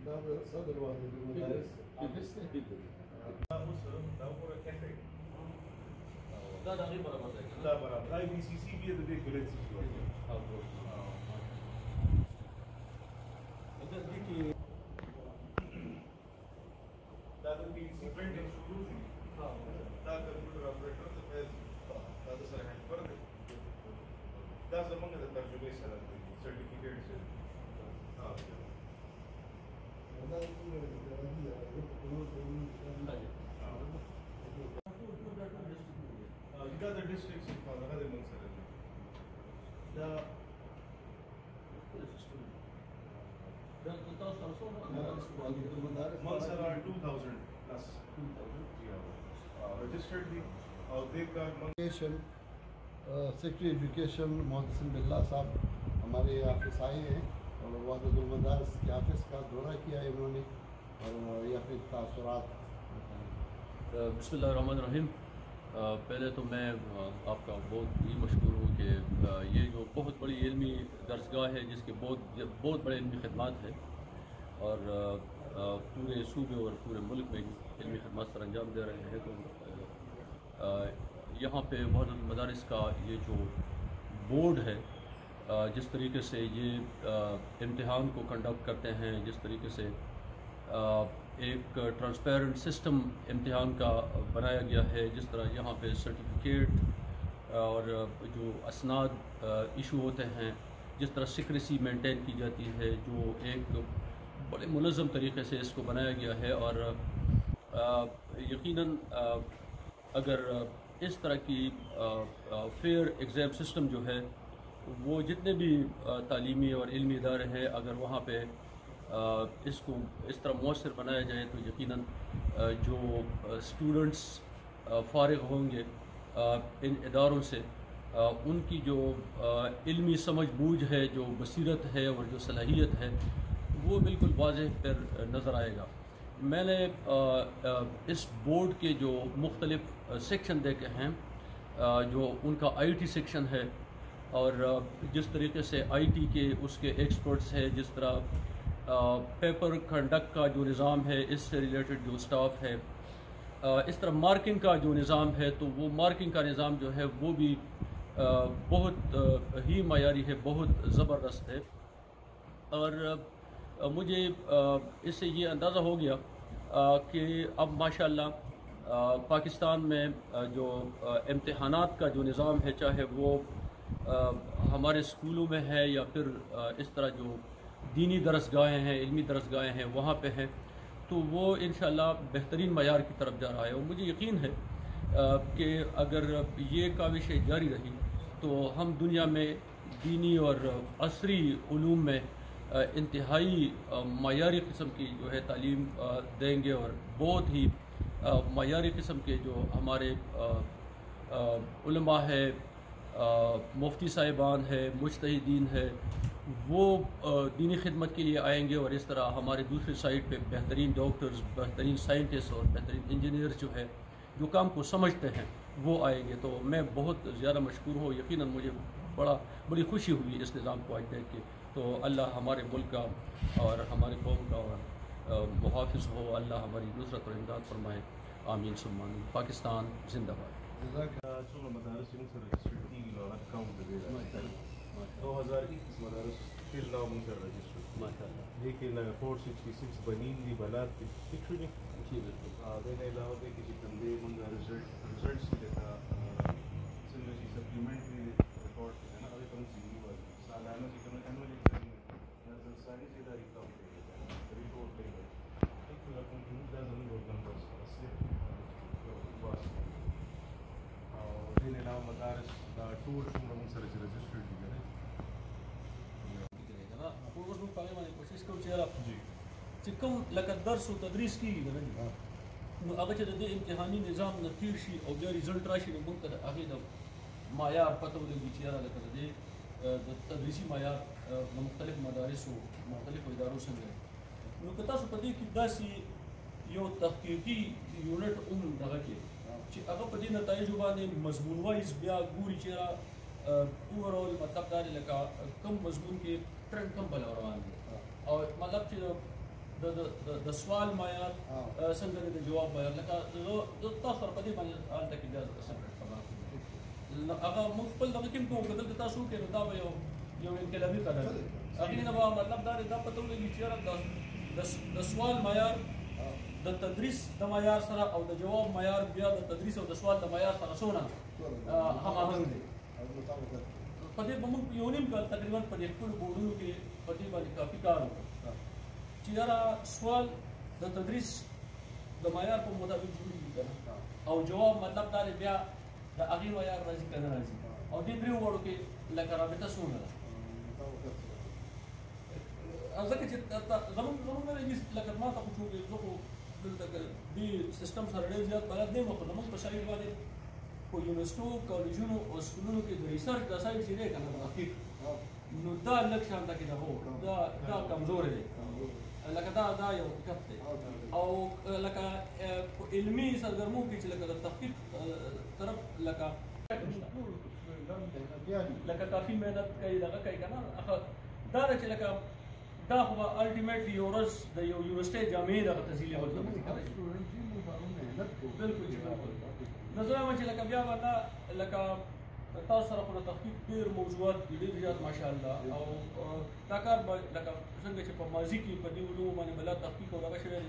صدر واحد المدارس حافظته دا د هغې برابر دی که نه؟ دا برابر آی بي سي سي بیا د دې کرنسي دا د پي سي پرنټینګ شروع دي دا کمپیوټر اپریټر د فیض دا د سره هیلپر دی دا زمونږ د ترجمې سره دی سرټیفیکیټ سره دا د ډسټرکټ څخه هغه د موږ سره دی دا موږ سره 2000 پلس رجسٹرڈ دی اور دیکھ کر سیکرٹری ایجوکیشن محسن بلّہ صاحب ہمارے آفس آئے ہیں اور وحدت المدارس کے آفس کا دورہ کیا ہے انہوں نے اور یہ اپنے تاثرات بسم اللہ الرحمن الرحیم. پہلے تو میں آپ کا بہت ہی مشکور ہوں کہ یہ جو بہت بڑی علمی درسگاہ ہے جس کے بہت بڑے علمی خدمات ہیں اور پورے صوبے اور پورے ملک میں علمی خدمات سر انجام دے رہے ہیں. تو یہاں پہ وحدت المدارس کا یہ جو بورڈ ہے جس طریقے سے یہ امتحان کو کنڈکٹ کرتے ہیں, جس طریقے سے ایک ٹرانسپیرنٹ سسٹم امتحان کا بنایا گیا ہے, جس طرح یہاں پہ سرٹیفکیٹ اور جو اسناد ایشو ہوتے ہیں, جس طرح سیکریسی مینٹین کی جاتی ہے, جو ایک بڑے منظم طریقے سے اس کو بنایا گیا ہے. اور یقیناً اگر اس طرح کی فیئر ایگزام سسٹم جو ہے وہ جتنے بھی تعلیمی اور علمی ادارے ہیں اگر وہاں پہ اس کو اس طرح مؤثر بنایا جائے تو یقیناً جو اسٹوڈنٹس فارغ ہوں گے ان اداروں سے ان کی جو علمی سمجھ بوجھ ہے, جو بصیرت ہے اور جو صلاحیت ہے وہ بالکل واضح پر نظر آئے گا. میں نے اس بورڈ کے جو مختلف سیکشن دیکھے ہیں, جو ان کا آئی ٹی سیکشن ہے اور جس طریقے سے آئی ٹی کے اس کے ایکسپرٹس ہے, جس طرح پیپر کنڈکٹ کا جو نظام ہے اس سے ریلیٹڈ جو اسٹاف ہے, اس طرح مارکنگ کا جو نظام ہے تو وہ مارکنگ کا نظام جو ہے وہ بھی بہت ہی معیاری ہے, بہت زبردست ہے. اور مجھے اس سے یہ اندازہ ہو گیا کہ اب ماشاءاللہ پاکستان میں جو امتحانات کا جو نظام ہے, چاہے وہ ہمارے اسکولوں میں ہے یا پھر اس طرح جو دینی درسگاہیں ہیں, علمی درسگاہیں ہیں وہاں پہ ہیں, تو وہ انشاءاللہ بہترین معیار کی طرف جا رہا ہے. اور مجھے یقین ہے کہ اگر یہ کاوشیں جاری رہی تو ہم دنیا میں دینی اور عصری علوم میں انتہائی معیاری قسم کی جو ہے تعلیم دیں گے اور بہت ہی معیاری قسم کے جو ہمارے علماء ہے, مفتی صاحبان ہے, مجتہدین ہے, وہ دینی خدمت کے لیے آئیں گے اور اس طرح ہمارے دوسری سائڈ پہ بہترین ڈاکٹرز, بہترین سائنٹسٹ اور بہترین انجینئرز جو ہے جو کام کو سمجھتے ہیں وہ آئیں گے. تو میں بہت زیادہ مشکور ہوں, یقیناً مجھے بڑی خوشی ہوئی اس نظام کو آج دیکھ کے. تو اللہ ہمارے ملک کا اور ہمارے قوم کا اور محافظ ہو, اللہ ہماری نصرت اور امداد فرمائے, آمین ثم آمین. پاکستان زندہ باد. څومره مدارس چې موږ سره رجسټرډ کېږي نو هغه کاونټ دی 2021 مدارس ټیل ناو موږ سره رجسټرډ ماشاءاللہ. لیکن 466 بنین دي بنات دي ٹھیک شو دي. جی بالکل. دې نه علاوه دې کې چې کوم دې موږ رزلټس دي لکه څنګه چې سپلیمنټري ریپورټ دی نه هغه کوم څه دي وایي سالانه چې کوم انوال ایگزام نظر ثاني چې دا ریکاونټ دی ریپورټ دی ټیک نو کوم دا زموږ نمبرز اصلي بس. دین علاوه مدارس دا ټول څومره موږ سره چې رجسټرډ دي کنه خو اوس موږ په هغې باندې کوشش کوو چې چې کوم لکه درس و تدریس کېږي که نه نو هغه چې د دې امتحاني نظام نه تېر شي او بیا رزلټ راشي نو موږ ته د هغې د معیار پته ولګي چې یاره لکه د دې د تدریسي معیار د مختلفو مدارسو مختلفو ادارو څنګه دی. نو که تاسو په دې کې داسې یو تحقیقي یونټ هم دغه کې چې هغه په دې نتایجو باندې مضمون وایز بیا ګوري چې اوورال مطلب دا دی لکه کم مضمون کې ټرنډ کم بل روان دی او مطلب چې د سوال معیار ها. څنګه دی د جواب معیار لکه زه تاسو سره په دې باندې هلته کې بیا سپریټ خبره کوم هغه موږ خپل دغه کې کوم که دلته تاسو وکړئ نو دا به یو انقلابي قدم وي هغې نه به مطلب دا دی دا پته ولګي چې یاره د سوال معیار د تدریس د معیار سره او د جواب معیار بیا د تدریس او د سوال د معیار سره څونه هماهنګ دی. په دې به موږ یو نیم کال تقریبا په دې خپلو بورډونو کې په دې باندې کافي کار وکړو چې یاره سوال د تدریس د معیار په مطابق جوړېږي که نه او جواب مطلب دا دی بیا د هغې معیار راځي که نه راځي او دې دریو واړو کې لکه رابطه څونه ده ځکه چې زمونږ نه راځي لکه ما ته خو څوک زه خو دلته دې سیسټم سره ډېر زیات بلد نه یم خو زمونږ په سایډ باندې په یونیورسټو کالجونو او سکولونو کې د ریسرچ دا سایډ چې دی که نه تحقیق نو دا لږ شانته کې ده هو دا کمزوری دی لکه دا یو حقیقت دی او لکه په علمي سرګرمو کې چې لکه د تحقیق طرف لکه کافي محنت کوي دغه کوي که نه دا ده چې لکه دا خو به الټیمیټلی یو ورځ د یو یونیورسټۍ جامعې دغه ته ځي لیول ته بلکل چې بلکل نو زه وایم چې لکه بیا به دا لکه تاسو سره خو د تحقیق ډېر موضوعات دي ډېر زیات ماشاءالله او دا کار به لکه څنګه چې په ماضي کې په دې علومو باندې بلا تحقیق او دغه شوی دی